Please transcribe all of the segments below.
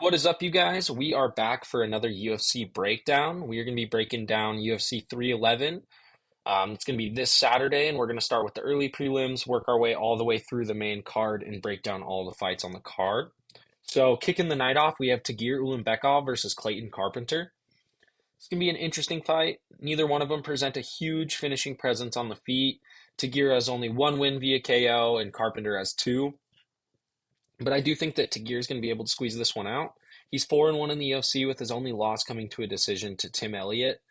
What is up, you guys? We are back for another UFC breakdown. We are going to be breaking down UFC 311. It's going to be this Saturday, and we're going to start with the early prelims, work our way all the way through the main card, and break down all the fights on the card. So, kicking the night off, we have Tagir Ulanbekov versus Clayton Carpenter. It's going to be an interesting fight. Neither one of them present a huge finishing presence on the feet. Tagir has only one win via KO, and Carpenter has two. But I do think that Tagir is going to be able to squeeze this one out. He's 4-1 in the UFC with his only loss coming to a decision to Tim Elliott.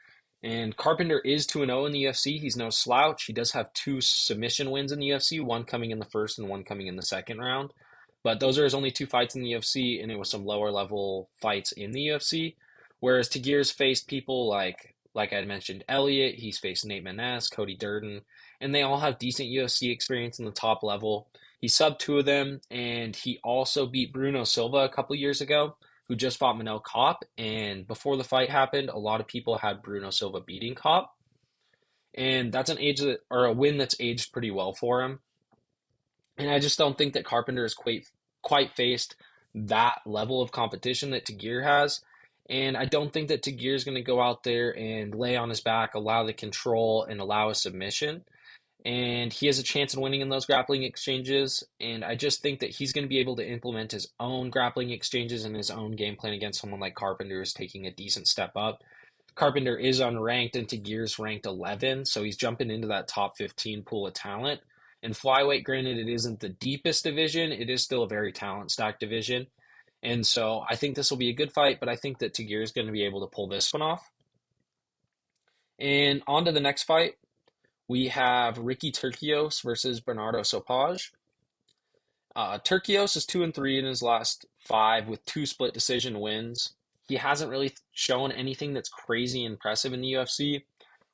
And Carpenter is 2-0 in the UFC. He's no slouch. He does have two submission wins in the UFC, one coming in the first and one coming in the second round. But those are his only two fights in the UFC, and it was some lower level fights in the UFC. Whereas Tagir's faced people like I had mentioned, Elliott, he's faced Nate Maness, Cody Durden, and they all have decent UFC experience in the top level. He subbed two of them, and he also beat Bruno Silva a couple years ago, who just fought Manel Kopp. And before the fight happened, a lot of people had Bruno Silva beating Kopp, and that's a win that's aged pretty well for him. And I just don't think that Carpenter has quite faced that level of competition that Tagir has. And I don't think that Tagir is going to go out there and lay on his back, allow the control, and allow a submission, and he has a chance of winning in those grappling exchanges. And I just think that he's going to be able to implement his own grappling exchanges and his own game plan against someone like Carpenter, who's taking a decent step up. Carpenter is unranked, and Tagir's ranked 11, so he's jumping into that top 15 pool of talent. And flyweight, granted, it isn't the deepest division, it is still a very talent stacked division. And so I think this will be a good fight, but I think that Tagir is going to be able to pull this one off. And on to the next fight. We have Ricky Turcios versus Bernardo Sopaj. Turcios is 2-3 in his last five with two split decision wins. He hasn't really shown anything that's crazy impressive in the UFC.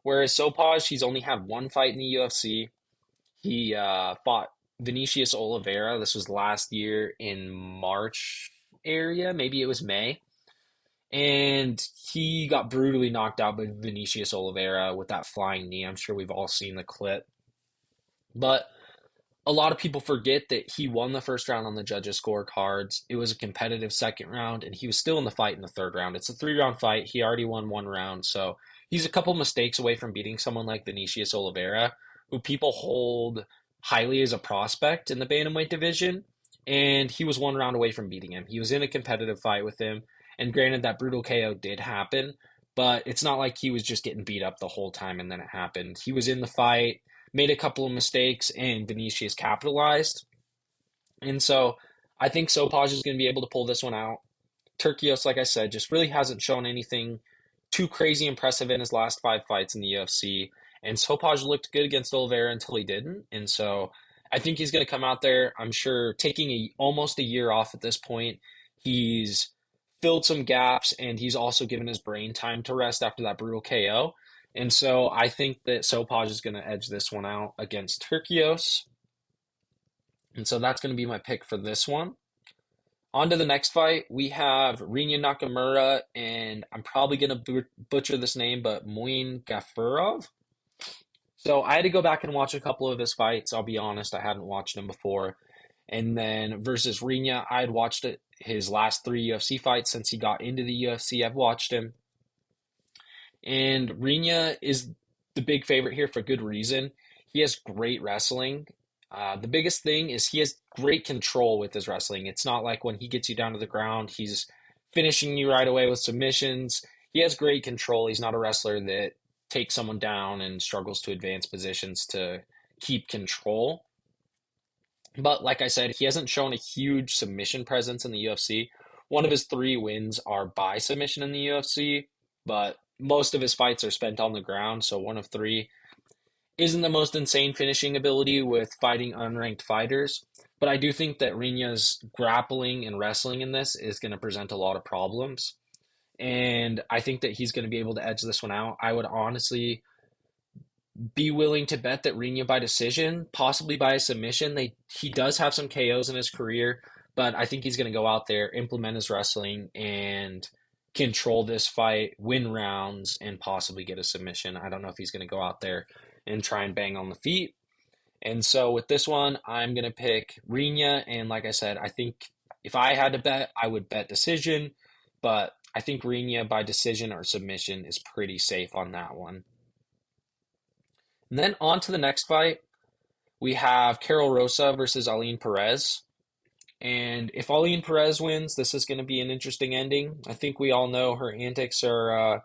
Whereas Sopaj, he's only had one fight in the UFC. He fought Vinicius Oliveira. This was last year in March area, maybe it was May. And he got brutally knocked out by Vinicius Oliveira with that flying knee. I'm sure we've all seen the clip. But a lot of people forget that he won the first round on the judges' scorecards. It was a competitive second round, and he was still in the fight in the third round. It's a three-round fight. He already won one round, so he's a couple mistakes away from beating someone like Vinicius Oliveira, who people hold highly as a prospect in the bantamweight division. And he was one round away from beating him. He was in a competitive fight with him. And granted, that brutal KO did happen, but it's not like he was just getting beat up the whole time and then it happened. He was in the fight, made a couple of mistakes, and Vinicius capitalized. And so I think Sopaj is going to be able to pull this one out. Turcios, like I said, just really hasn't shown anything too crazy impressive in his last five fights in the UFC. And Sopaj looked good against Oliveira until he didn't. And so I think he's going to come out there, I'm sure, taking almost a year off at this point. He's filled some gaps, and he's also given his brain time to rest after that brutal KO. And so I think that Sopaj is going to edge this one out against Turcios. And so that's going to be my pick for this one. On to the next fight, we have Rinya Nakamura, and I'm probably going to butcher this name, but Muin Gafurov. So I had to go back and watch a couple of his fights. I'll be honest, I hadn't watched him before. And then versus Rinya, I had watched his last three UFC fights since he got into the UFC. I've watched him. And Rinya is the big favorite here for good reason. He has great wrestling. The biggest thing is he has great control with his wrestling. It's not like when he gets you down to the ground, he's finishing you right away with submissions. He has great control. He's not a wrestler that takes someone down and struggles to advance positions to keep control. But like I said, he hasn't shown a huge submission presence in the UFC. One of his three wins are by submission in the UFC, but most of his fights are spent on the ground, so one of three isn't the most insane finishing ability with fighting unranked fighters. But I do think that Rinya's grappling and wrestling in this is going to present a lot of problems. And I think that he's going to be able to edge this one out. I would honestly be willing to bet that Rinya by decision, possibly by a submission. He does have some KOs in his career, but I think he's going to go out there, implement his wrestling, and control this fight, win rounds, and possibly get a submission. I don't know if he's going to go out there and try and bang on the feet. And so with this one, I'm going to pick Rinya. And like I said, I think If I had to bet, I would bet decision, but I think Renia by decision or submission is pretty safe on that one. And then on to the next fight, we have Carol Rosa versus Aline Perez. And if Aline Perez wins, this is going to be an interesting ending. I think we all know her antics are a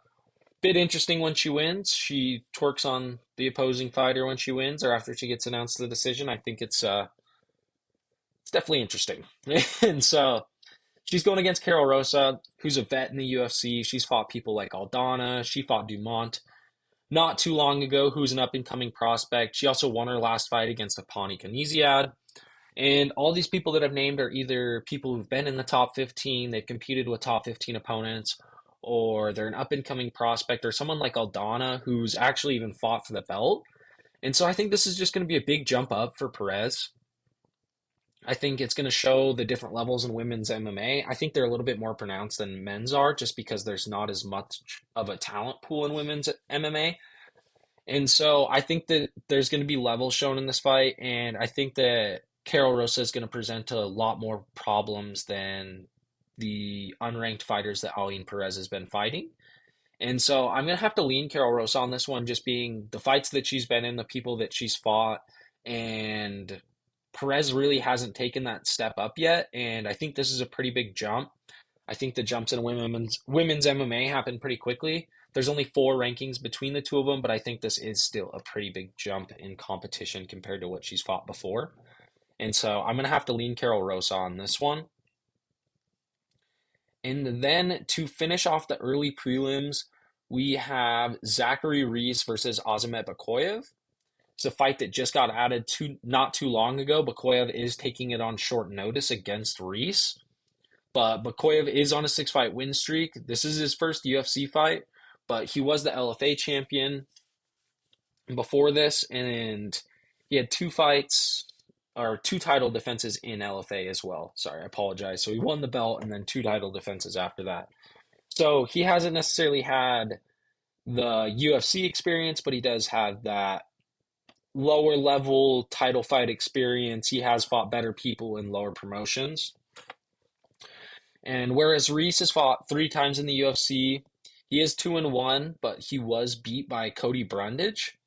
bit interesting when she wins. She twerks on the opposing fighter when she wins or after she gets announced the decision. I think it's definitely interesting. And so she's going against Carol Rosa, who's a vet in the UFC. She's fought people like Aldana. She fought Dumont not too long ago, who's an up and coming prospect. She also won her last fight against Apani Kaniziad. And all these people that I've named are either people who've been in the top 15, they've competed with top 15 opponents, or they're an up and coming prospect, or someone like Aldana who's actually even fought for the belt. And so I think this is just going to be a big jump up for Perez. I think it's going to show the different levels in women's MMA. I think they're a little bit more pronounced than men's are just because there's not as much of a talent pool in women's MMA. And so I think that there's going to be levels shown in this fight, and I think that Carol Rosa is going to present a lot more problems than the unranked fighters that Aline Perez has been fighting. And so I'm going to have to lean Carol Rosa on this one, just being the fights that she's been in, the people that she's fought, and Perez really hasn't taken that step up yet. And I think this is a pretty big jump. I think the jumps in women's MMA happen pretty quickly. There's only four rankings between the two of them, but I think this is still a pretty big jump in competition compared to what she's fought before. And so I'm going to have to lean Carol Rosa on this one. And then to finish off the early prelims, we have Zachary Reese versus Azamet Bakoyev. It's a fight that just got added not too long ago. Bakoyev is taking it on short notice against Reese. But Bakoyev is on a 6-fight win streak. This is his first UFC fight, but he was the LFA champion before this, and he had two fights or two title defenses in LFA as well. Sorry, I apologize. So he won the belt and then two title defenses after that. So he hasn't necessarily had the UFC experience, but he does have that lower level title fight experience. He has fought better people in lower promotions. And whereas Reese has fought three times in the UFC, he is 2-1, but he was beat by Cody Brundage.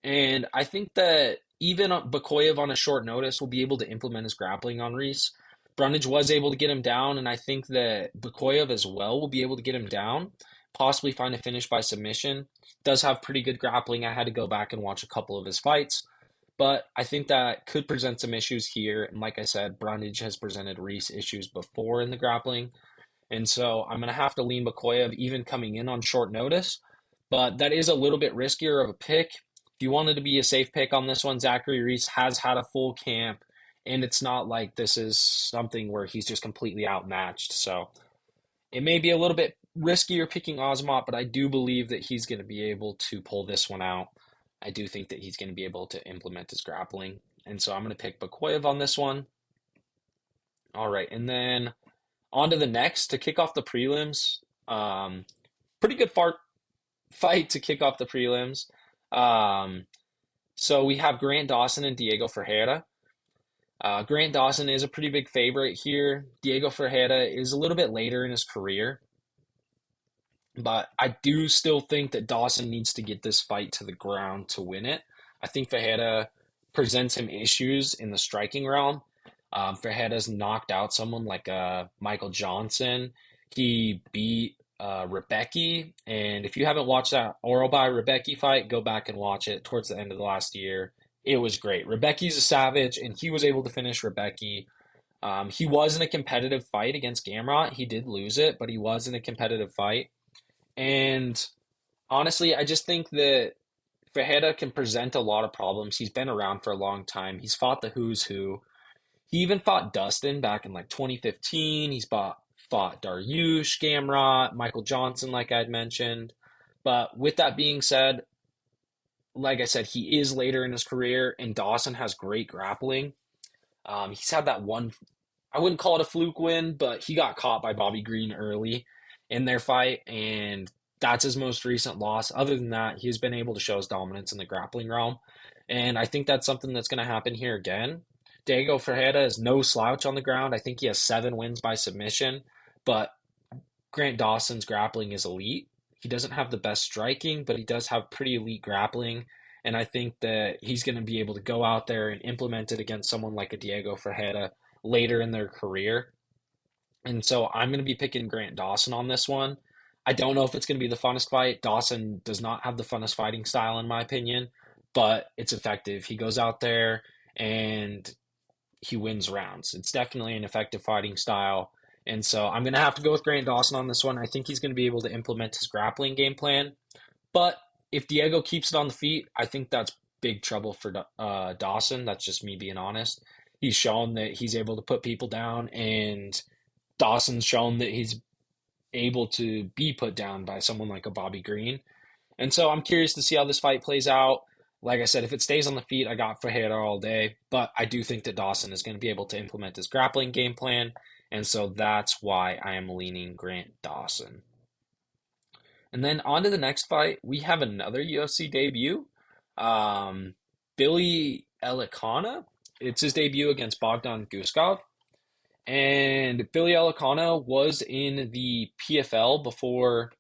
And I think that even Bakoyev on a short notice will be able to implement his grappling on Reese. Brundage was able to get him down, and I think that Bakoyev as well will be able to get him down, possibly find a finish by submission. Does have pretty good grappling. I had to go back and watch a couple of his fights, but I think that could present some issues here. And like I said, Brundage has presented Reese issues before in the grappling. And so I'm going to have to lean Bakoyev even coming in on short notice. But that is a little bit riskier of a pick. If you wanted to be a safe pick on this one, Zachary Reese has had a full camp. And it's not like this is something where he's just completely outmatched. So it may be a little bit riskier picking Osmot, but I do believe that he's going to be able to pull this one out. I do think that he's going to be able to implement his grappling. And so I'm going to pick Bakoyev on this one. All right, and then on to the next to kick off the prelims. Pretty good fight to kick off the prelims. So we have Grant Dawson and Diego Ferreira. Grant Dawson is a pretty big favorite here. Diego Ferreira is a little bit later in his career. But I do still think that Dawson needs to get this fight to the ground to win it. I think Ferreira presents him issues in the striking realm. Ferreira's knocked out someone like Michael Johnson. He beat Rebecki. And if you haven't watched that Oral by Rebecki fight, go back and watch it towards the end of the last year. It was great. Rebecki's a savage, and he was able to finish Rebecki. He was in a competitive fight against Gamrot. He did lose it, but he was in a competitive fight. And honestly, I just think that Ferreira can present a lot of problems. He's been around for a long time. He's fought the who's who. He even fought Dustin back in like 2015. He's fought Dariush, Gamrot, Michael Johnson, like I'd mentioned. But with that being said, like I said, he is later in his career, and Dawson has great grappling. He's had that one, I wouldn't call it a fluke win, but he got caught by Bobby Green early in their fight, and that's his most recent loss. Other than that, he's been able to show his dominance in the grappling realm, and I think that's something that's going to happen here again. Diego Ferreira is no slouch on the ground. I think he has 7 wins by submission, but Grant Dawson's grappling is elite. He doesn't have the best striking, but he does have pretty elite grappling. And I think that he's going to be able to go out there and implement it against someone like a Diego Ferreira later in their career. And so I'm going to be picking Grant Dawson on this one. I don't know if it's going to be the funnest fight. Dawson does not have the funnest fighting style, in my opinion, but it's effective. He goes out there and he wins rounds. It's definitely an effective fighting style. And so I'm going to have to go with Grant Dawson on this one. I think he's going to be able to implement his grappling game plan. But if Diego keeps it on the feet, I think that's big trouble for Dawson. That's just me being honest. He's shown that he's able to put people down, and Dawson's shown that he's able to be put down by someone like a Bobby Green. And so I'm curious to see how this fight plays out. Like I said, if it stays on the feet, I got Ferreira all day. But I do think that Dawson is going to be able to implement his grappling game plan. And so that's why I am leaning Grant Dawson. And then on to the next fight, we have another UFC debut. Um, Billy Elikana. It's his debut against Bogdan Guskov. And Billy Elikana was in the PFL before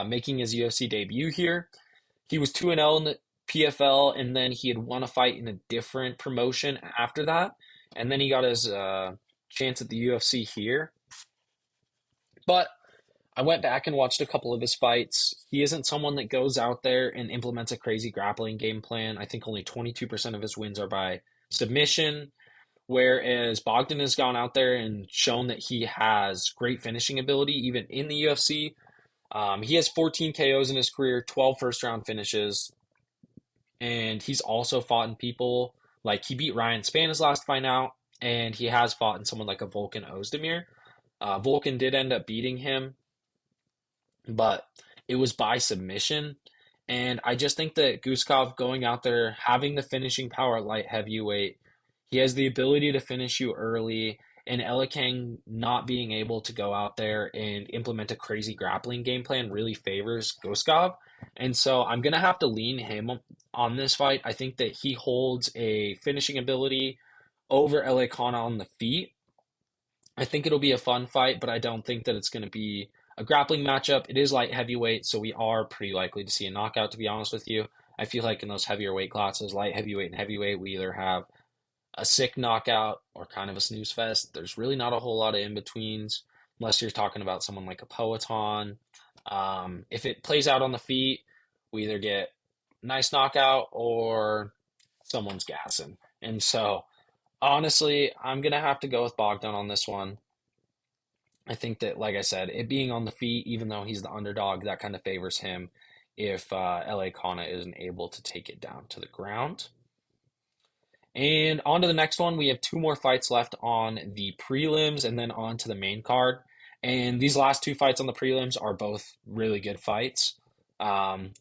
making his UFC debut here. He was 2-0 in the PFL, and then he had won a fight in a different promotion after that. And then he got his chance at the UFC here. But I went back and watched a couple of his fights. He isn't someone that goes out there and implements a crazy grappling game plan. I think only 22% of his wins are by submission, whereas Bogdan has gone out there and shown that he has great finishing ability, even in the UFC. He has 14 KOs in his career, 12 first round finishes, and he's also fought in people like he beat Ryan Spann his last fight out, and he has fought in someone like a Volkan Ozdemir. Volkan did end up beating him, but it was by submission. And I just think that Guskov going out there, having the finishing power at light heavyweight, he has the ability to finish you early. And Elikang not being able to go out there and implement a crazy grappling game plan really favors Guskov. And so I'm going to have to lean him on this fight. I think that he holds a finishing ability over Elikana on the feet. I think it'll be a fun fight, but I don't think that it's going to be a grappling matchup. It is light heavyweight, so we are pretty likely to see a knockout, to be honest with you. I feel like in those heavier weight classes, light heavyweight and heavyweight, we either have a sick knockout or kind of a snooze fest. There's really not a whole lot of in betweens unless you're talking about someone like a Poetan. If it plays out on the feet, we either get nice knockout or someone's gassing. And so, honestly, I'm going to have to go with Bogdan on this one. I think that, like I said, it being on the feet, even though he's the underdog, that kind of favors him if LA Kana isn't able to take it down to the ground. And on to the next one. We have two more fights left on the prelims and then on to the main card. And these last two fights on the prelims are both really good fights. Um,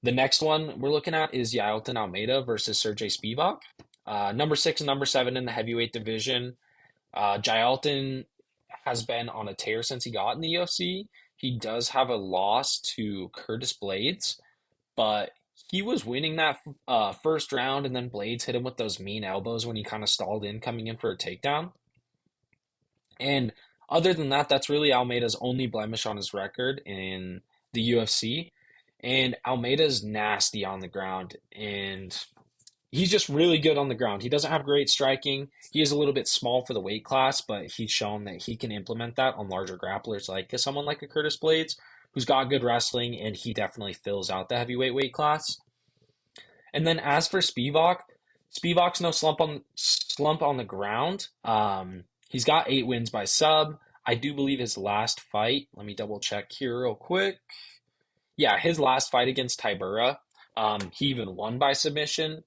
the next one we're looking at is Yailton Almeida versus Sergey Spivak. Number 6 and number 7 in the heavyweight division. Jailton has been on a tear since he got in the UFC. He does have a loss to Curtis Blades, but he was winning that first round, and then Blades hit him with those mean elbows when he kind of stalled in coming in for a takedown. And other than that, that's really Almeida's only blemish on his record in the UFC. And Almeida's nasty on the ground, and he's just really good on the ground. He doesn't have great striking. He is a little bit small for the weight class, but he's shown that he can implement that on larger grapplers like someone like a Curtis Blades, who's got good wrestling, and he definitely fills out the heavyweight weight class. And then as for Spivak, Spivak's no slump on the ground. He's got 8 wins by sub. I do believe his last fight. Let me double check here real quick. Yeah, his last fight against Tybura, he even won by submission.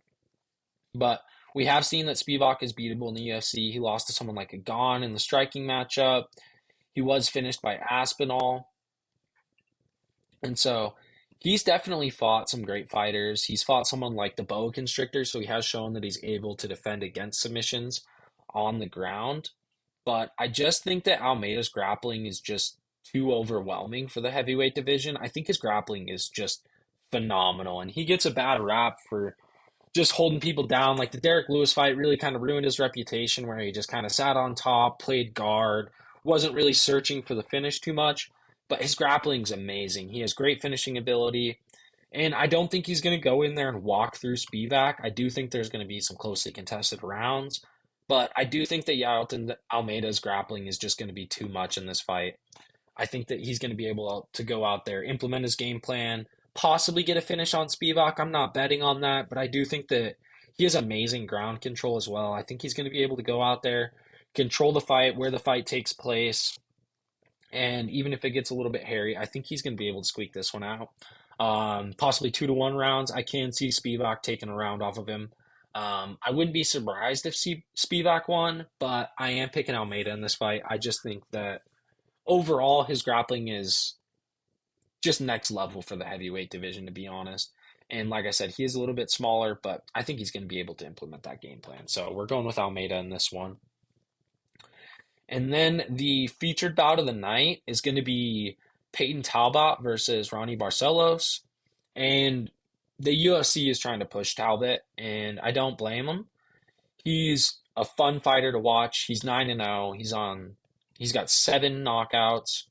But we have seen that Spivak is beatable in the UFC. He lost to someone like a Gon in the striking matchup. He was finished by Aspinall. And so he's definitely fought some great fighters. He's fought someone like the boa constrictor, so he has shown that he's able to defend against submissions on the ground. But I just think that Almeida's grappling is just too overwhelming for the heavyweight division. I think his grappling is just phenomenal, and he gets a bad rap for just holding people down. Like the Derek Lewis fight really kind of ruined his reputation where he just kind of sat on top, played guard, wasn't really searching for the finish too much. But his grappling's amazing. He has great finishing ability. And I don't think he's going to go in there and walk through Spivak. I do think there's going to be some closely contested rounds. But I do think that Yailton Almeida's grappling is just going to be too much in this fight. I think that he's going to be able to go out there, implement his game plan, possibly get a finish on Spivak. I'm not betting on that, but I do think that he has amazing ground control as well. I think he's going to be able to go out there, control the fight, where the fight takes place, and even if it gets a little bit hairy, I think he's going to be able to squeak this one out. Possibly 2-1 rounds. I can see Spivak taking a round off of him. I wouldn't be surprised if Spivak won, but I am picking Almeida in this fight. I just think that overall his grappling is just next level for the heavyweight division, to be honest. And like I said, he is a little bit smaller, but I think he's going to be able to implement that game plan. So we're going with Almeida in this one. And then the featured bout of the night is going to be Peyton Talbot versus Ronnie Barcelos. And the UFC is trying to push Talbot, and I don't blame him. He's a fun fighter to watch. He's 9-0. He's got 7 knockouts.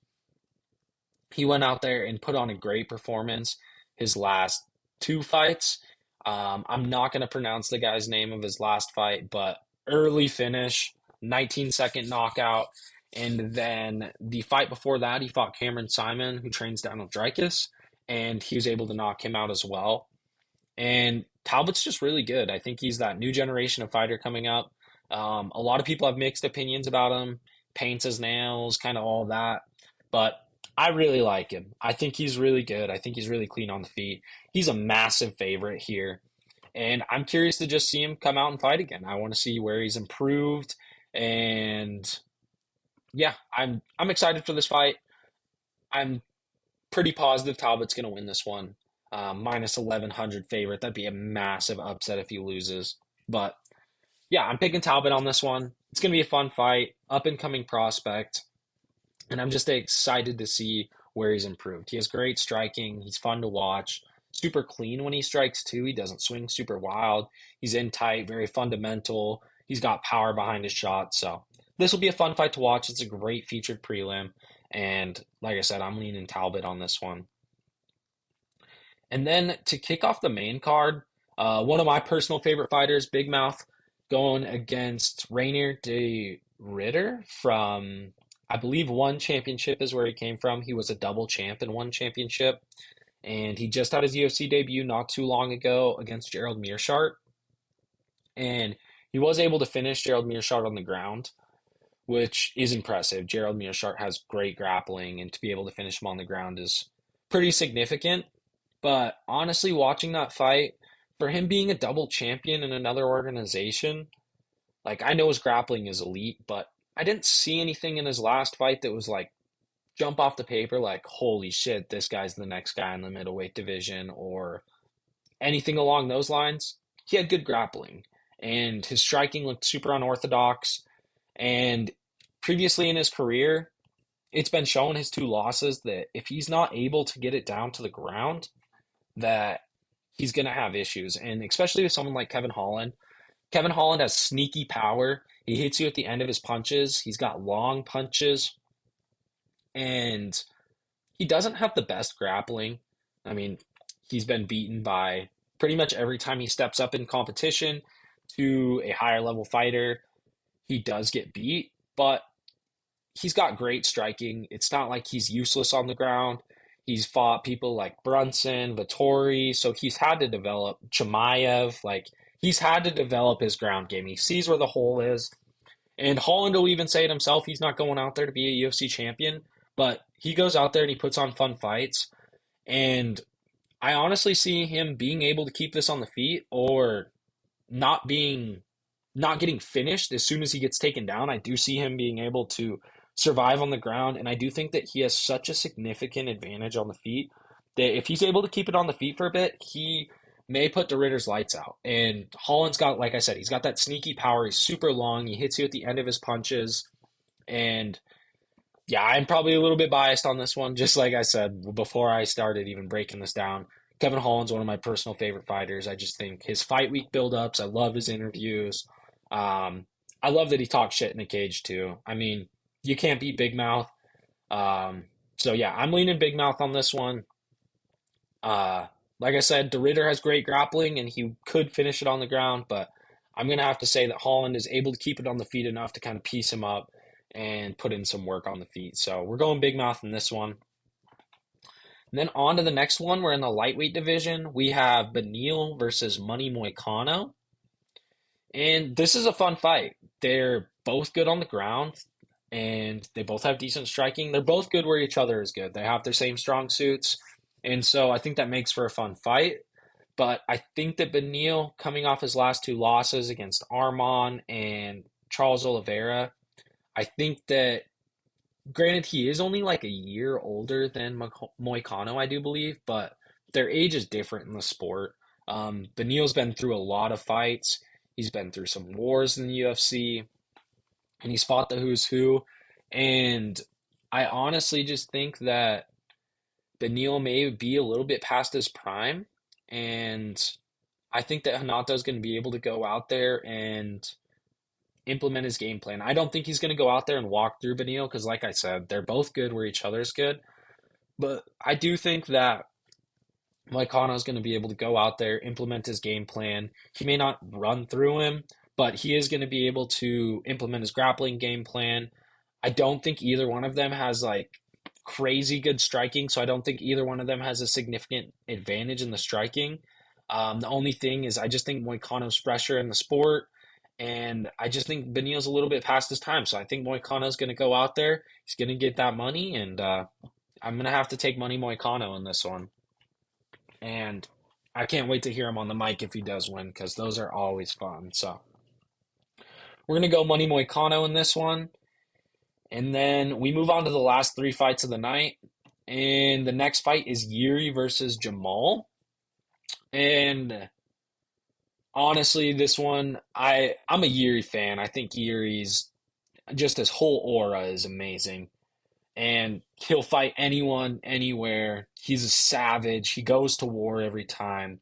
He went out there and put on a great performance his last 2 fights. I'm not going to pronounce the guy's name of his last fight, but early finish, 19-second knockout. And then the fight before that, he fought Cameron Simon, who trains down with Dreykus, and he was able to knock him out as well. And Talbot's just really good. I think he's that new generation of fighter coming up. A lot of people have mixed opinions about him, paints his nails, kind of all that. But I really like him. I think he's really good. I think he's really clean on the feet. He's a massive favorite here. And I'm curious to just see him come out and fight again. I want to see where he's improved. And yeah, I'm excited for this fight. I'm pretty positive Talbot's going to win this one. Minus 1100 favorite. That'd be a massive upset if he loses. But yeah, I'm picking Talbot on this one. It's going to be a fun fight, up and coming prospect. And I'm just excited to see where he's improved. He has great striking. He's fun to watch. Super clean when he strikes, too. He doesn't swing super wild. He's in tight, very fundamental. He's got power behind his shot. So this will be a fun fight to watch. It's a great featured prelim. And like I said, I'm leaning Talbot on this one. And then to kick off the main card, one of my personal favorite fighters, Big Mouth, going against Rainier de Ritter from, I believe, one championship is where he came from. He was a double champ in one championship. And he just had his UFC debut not too long ago against Gerald Meerschaert. And he was able to finish Gerald Meerschaert on the ground, which is impressive. Gerald Meerschaert has great grappling, and to be able to finish him on the ground is pretty significant. But honestly, watching that fight, for him being a double champion in another organization, like I know his grappling is elite, but I didn't see anything in his last fight that was like jump off the paper like, holy shit, this guy's the next guy in the middleweight division or anything along those lines. He had good grappling, and his striking looked super unorthodox. And previously in his career, it's been shown his 2 losses that if he's not able to get it down to the ground, that he's going to have issues. And especially with someone like Kevin Holland. Kevin Holland has sneaky power. He hits you at the end of his punches. He's got long punches. And he doesn't have the best grappling. I mean, he's been beaten by pretty much every time he steps up in competition to a higher level fighter. He does get beat, but he's got great striking. It's not like he's useless on the ground. He's fought people like Brunson, Vittori, so he's had to develop Chimaev. Like, he's had to develop his ground game. He sees where the hole is. And Holland will even say it himself. He's not going out there to be a UFC champion, but he goes out there and he puts on fun fights. And I honestly see him being able to keep this on the feet or not being not getting finished as soon as he gets taken down. I do see him being able to survive on the ground, and I do think that he has such a significant advantage on the feet that if he's able to keep it on the feet for a bit, he may put the Ritter's lights out. And Holland's got, like I said, he's got that sneaky power. He's super long. He hits you at the end of his punches. And yeah, I'm probably a little bit biased on this one, just like I said before I started even breaking this down. Kevin Holland's one of my personal favorite fighters. I just think his fight week build-ups, I love his interviews. Um, I love that he talks shit in the cage too. I mean, you can't beat Big Mouth. Um, so yeah, I'm leaning Big Mouth on this one. Uh, like I said, DeRitter has great grappling and he could finish it on the ground, but I'm going to have to say that Holland is able to keep it on the feet enough to kind of piece him up and put in some work on the feet. So we're going Big Mouth in this one. And then on to the next one. We're in the lightweight division. We have Beneil versus Money Moicano. And this is a fun fight. They're both good on the ground and they both have decent striking. They're both good where each other is good. They have their same strong suits. And so I think that makes for a fun fight. But I think that Beneil, coming off his last two losses against Arman and Charles Oliveira, I think that, granted, he is only like a year older than Moicano, I do believe, but their age is different in the sport. Beneil's been through a lot of fights. He's been through some wars in the UFC, and he's fought the who's who. And I honestly just think that Beneil may be a little bit past his prime, and I think that Hanato's going to be able to go out there and implement his game plan. I don't think he's going to go out there and walk through Beneil because, like I said, they're both good where each other's good. But I do think that Moicano is going to be able to go out there, implement his game plan. He may not run through him, but he is going to be able to implement his grappling game plan. I don't think either one of them has like crazy good striking, so I don't think either one of them has a significant advantage in the striking. The only thing is, I just think Moicano's fresher in the sport, and I just think Beneil's a little bit past his time. So I think Moicano's going to go out there, he's going to get that money, and I'm going to have to take Money Moicano in this one. And I can't wait to hear him on the mic if he does win, because those are always fun. So we're going to go Money Moicano in this one. And then we move on to the last three fights of the night. And the next fight is Yuri versus Jamal. And honestly, this one, I'm a Yuri fan. I think Yuri's just his whole aura is amazing. And he'll fight anyone, anywhere. He's a savage. He goes to war every time.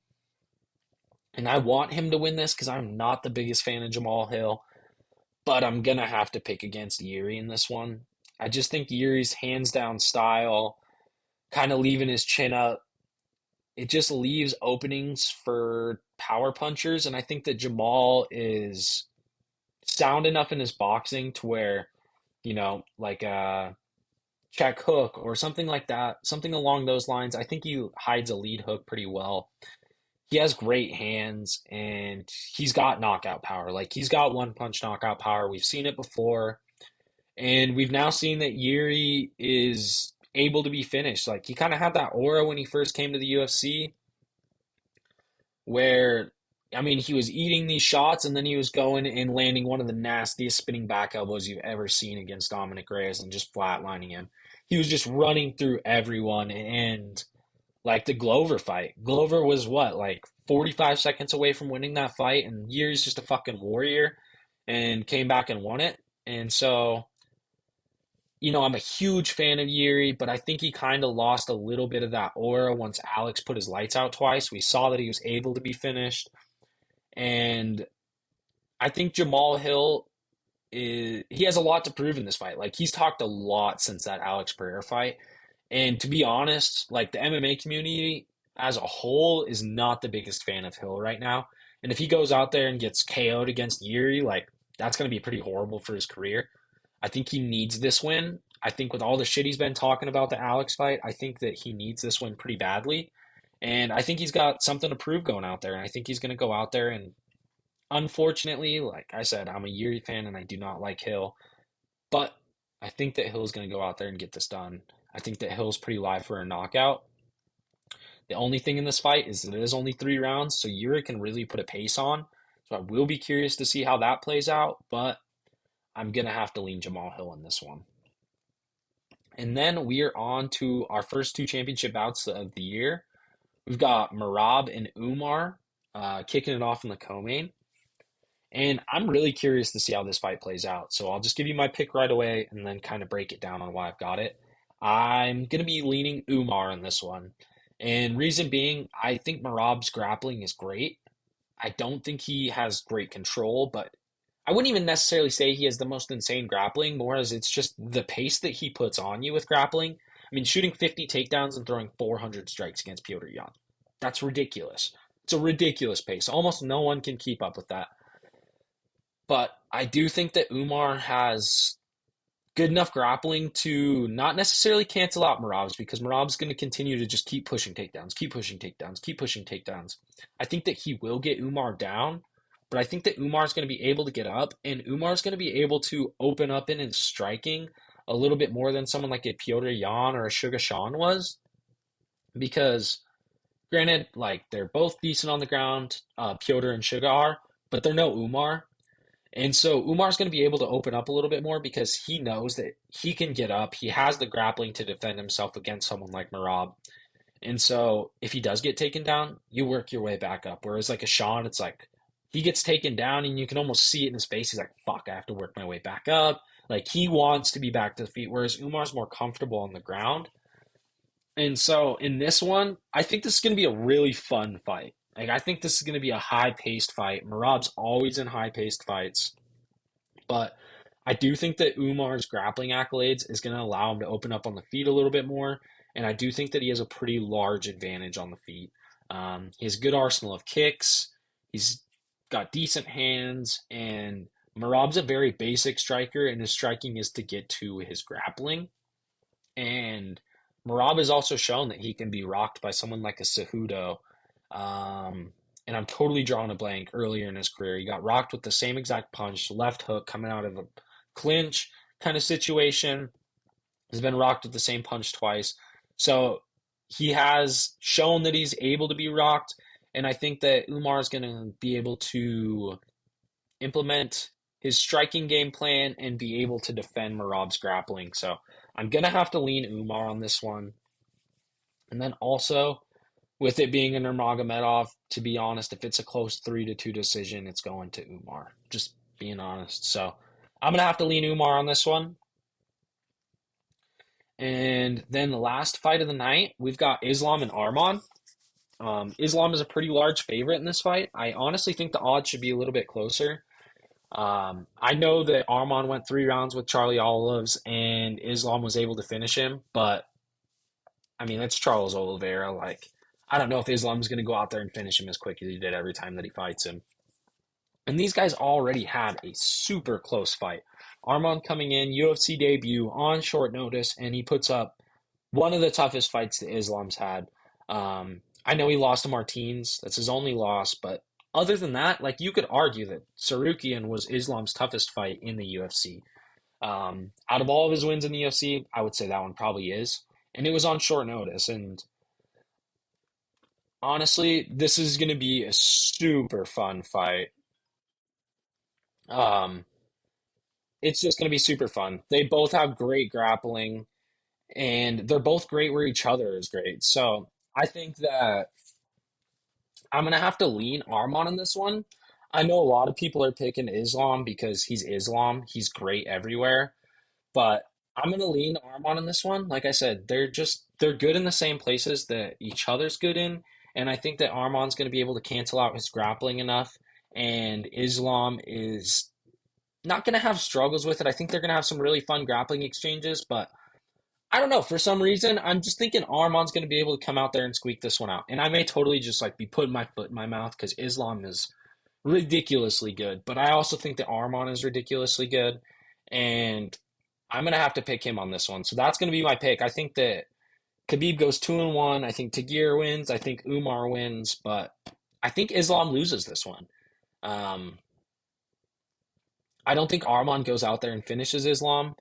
And I want him to win this because I'm not the biggest fan of Jamal Hill, but I'm going to have to pick against Yuri in this one. I just think Yuri's hands down style, kind of leaving his chin up, it just leaves openings for power punchers. And I think that Jamal is sound enough in his boxing to where, like a check hook or something like that, something along those lines. I think he hides a lead hook pretty well. He has great hands and he's got knockout power. Like he's got one punch knockout power. We've seen it before. And we've now seen that Yuri is able to be finished. Like he kind of had that aura when he first came to the UFC where I mean he was eating these shots and then he was going and landing one of the nastiest spinning back elbows you've ever seen against Dominic Reyes and just flatlining him. He was just running through everyone and like the Glover fight. Glover was what, like 45 seconds away from winning that fight, and Yuri's just a fucking warrior and came back and won it. And so, I'm a huge fan of Yuri, but I think he kind of lost a little bit of that aura once Alex put his lights out twice. We saw that he was able to be finished. And I think Jamal Hill he has a lot to prove in this fight. Like he's talked a lot since that Alex Pereira fight. And to be honest, like the MMA community as a whole is not the biggest fan of Hill right now. And if he goes out there and gets KO'd against Yuri, like that's going to be pretty horrible for his career. I think he needs this win. I think with all the shit he's been talking about the Alex fight, I think that he needs this win pretty badly. And I think he's got something to prove going out there. And I think he's going to go out there and unfortunately, like I said, I'm a Yuri fan and I do not like Hill. But I think that Hill's going to go out there and get this done. I think that Hill's pretty live for a knockout. The only thing in this fight is that it is only 3 rounds, so Yuri can really put a pace on. So I will be curious to see how that plays out, but I'm going to have to lean Jamal Hill in this one. And then we are on to our first two championship bouts of the year. We've got Merab and Umar kicking it off in the co-main. And I'm really curious to see how this fight plays out. So I'll just give you my pick right away and then kind of break it down on why I've got it. I'm going to be leaning Umar in this one. And reason being, I think Marab's grappling is great. I don't think he has great control, but I wouldn't even necessarily say he has the most insane grappling, more as it's just the pace that he puts on you with grappling. I mean, shooting 50 takedowns and throwing 400 strikes against Piotr Jan. That's ridiculous. It's a ridiculous pace. Almost no one can keep up with that. But I do think that Umar has good enough grappling to not necessarily cancel out Marab's because Marab's going to continue to just keep pushing takedowns, keep pushing takedowns, keep pushing takedowns. I think that he will get Umar down, but I think that Umar's going to be able to get up, and Umar's going to be able to open up in his striking a little bit more than someone like a Piotr Jan or a Sugar Sean was. Because, granted, like they're both decent on the ground, Piotr and Sugar are, but they're no Umar. And so Umar's going to be able to open up a little bit more because he knows that he can get up. He has the grappling to defend himself against someone like Marab. And so if he does get taken down, you work your way back up. Whereas like a Sean, it's like he gets taken down and you can almost see it in his face. He's like, fuck, I have to work my way back up. Like he wants to be back to the feet, whereas Umar's more comfortable on the ground. And so in this one, I think this is going to be a really fun fight. Like I think this is going to be a high paced fight. Marab's always in high paced fights. But I do think that Umar's grappling accolades is going to allow him to open up on the feet a little bit more. And I do think that he has a pretty large advantage on the feet. He has a good arsenal of kicks. He's got decent hands. And Marab's a very basic striker, and his striking is to get to his grappling. And Marab has also shown that he can be rocked by someone like a Cejudo. Um, and I'm totally drawing a blank earlier in his career. He got rocked with the same exact punch, left hook coming out of a clinch kind of situation. He's been rocked with the same punch twice. So he has shown that he's able to be rocked. And I think that Umar is going to be able to implement his striking game plan and be able to defend Marab's grappling. So I'm going to have to lean Umar on this one. And then also, with it being a Nurmagomedov, to be honest, if it's a close 3-2 decision, it's going to Umar. Just being honest. So I'm going to have to lean Umar on this one. And then the last fight of the night, we've got Islam and Arman. Islam is a pretty large favorite in this fight. I honestly think the odds should be a little bit closer. I know that Arman went 3 rounds with Charlie Olives and Islam was able to finish him, but I mean, that's Charles Oliveira. Like, I don't know if Islam's going to go out there and finish him as quick as he did every time that he fights him. And these guys already had a super close fight. Arman coming in, UFC debut on short notice, and he puts up one of the toughest fights that Islam's had. I know he lost to Martins. That's his only loss, but other than that, like you could argue that Sarukian was Islam's toughest fight in the UFC. Out of all of his wins in the UFC, I would say that one probably is. And it was on short notice. And honestly, this is going to be a super fun fight. Um, it's just going to be super fun. They both have great grappling, and they're both great where each other is great. So I think that I'm going to have to lean Arman on this one. I know a lot of people are picking Islam because he's Islam. He's great everywhere. But I'm gonna lean Armon on this one. Like I said, they're good in the same places that each other's good in, and I think that Armon's gonna be able to cancel out his grappling enough, and Islam is not gonna have struggles with it. I think they're gonna have some really fun grappling exchanges, but I don't know. For some reason, I'm just thinking Armon's gonna be able to come out there and squeak this one out, and I may totally just like be putting my foot in my mouth because Islam is ridiculously good, but I also think that Armon is ridiculously good, and I'm gonna have to pick him on this one. So that's gonna be my pick. I think that Khabib goes 2-1. I think Tagir wins. I think Umar wins, but I think Islam loses this one. Um, I don't think Arman goes out there and finishes Islam.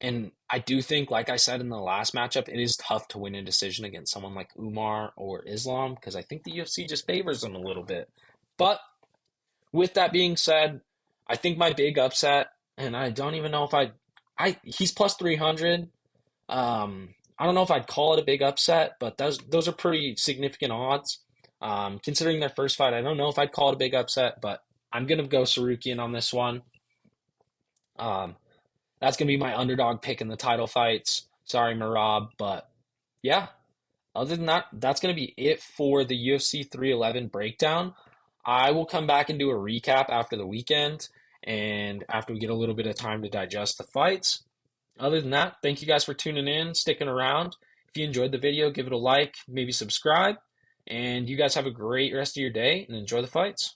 And I do think, like I said in the last matchup, it is tough to win a decision against someone like Umar or Islam because I think the UFC just favors them a little bit. But with that being said, I think my big upset, and I don't even know if I he's plus 300. I don't know if I'd call it a big upset, but those are pretty significant odds. Considering their first fight, I don't know if I'd call it a big upset, but I'm gonna go Sarukian on this one. Um, that's gonna be my underdog pick in the title fights. Sorry, Marab, but yeah. Other than that, that's going to be it for the UFC 311 breakdown. I will come back and do a recap after the weekend and after we get a little bit of time to digest the fights. Other than that, thank you guys for tuning in, sticking around. If you enjoyed the video, give it a like, maybe subscribe. And you guys have a great rest of your day and enjoy the fights.